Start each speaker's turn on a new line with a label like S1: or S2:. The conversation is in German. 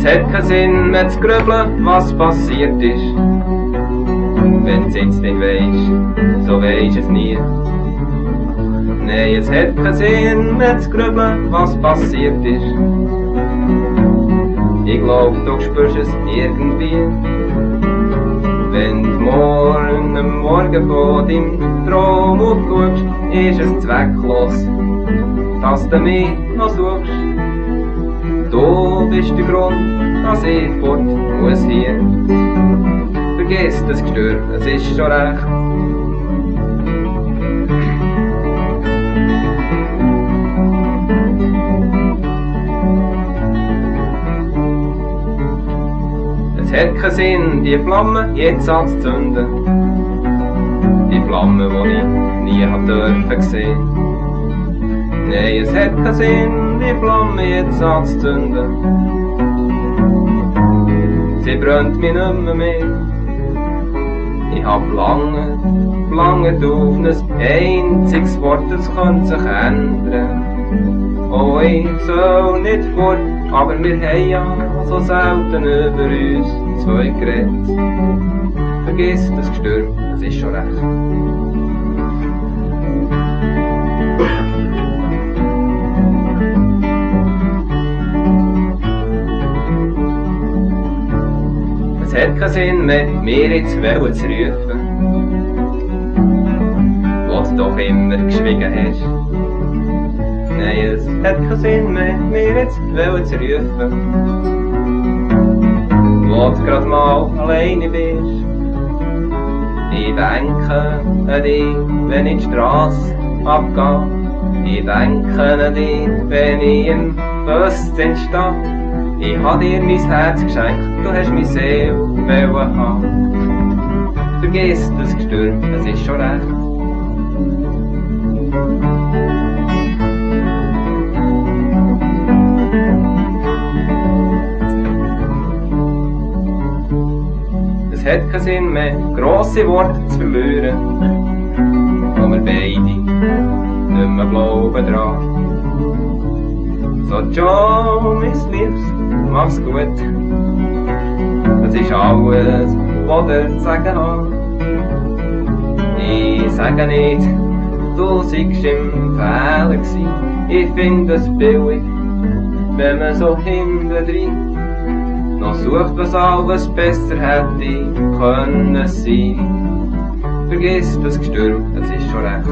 S1: Es hat keinen Sinn mehr zu grübeln, was passiert ist. Wenn's jetzt nicht weisst, so weisst es nie. Nein, es hat keinen Sinn mehr zu grübeln, was passiert ist. Ich glaub, du spürst es irgendwie. Wenn du morgen am Morgen von deinem Traum aufschaust, ist es zwecklos, dass du mich noch suchst. Du bist der Grund, dass ich fort muss hier. Vergiss das Gestör, es ist schon recht. Es hat keinen Sinn, die Flamme jetzt anzuzünden. Die Flamme, die ich nie dürfen sehen. Nein, es hat keinen Sinn, die Flamme jetzt anzuzünden. Sie brennt mich nicht mehr. Ich hab lange auf ein einziges Wort, das könnte sich ändern. Oh, ich soll nicht fort, aber wir haben ja so selten über uns zwei geredet. Vergiss das Gestürm, es ist schon recht. Es hat keinen Sinn mehr, mir jetzt zu rufen, wo du doch immer geschwiegen hast. Nein, es hat keinen Sinn mehr, mir jetzt zu rufen, wo du grad mal alleine bist. Ich denke an dich, wenn ich die Strasse abgehe. Ich denke an dich, wenn ich im Bus stehe. Ich hab dir mein Herz geschenkt, du hast meine Seele wollen haben. Vergiss das Gestür, es ist schon recht. Es hat keinen Sinn mehr, grosse Worte zu verlieren, wo wir beide nicht mehr glauben dran. So, Joe, mein Liebes, mach's gut. Das ist alles, was ich zu sagen habe. Ich sage nicht, du seist im Fehler gsi. Ich find es billig, wenn man so hintendrein noch sucht, was alles besser hätte können sein. Vergiss das Gestürm, es ist schon recht.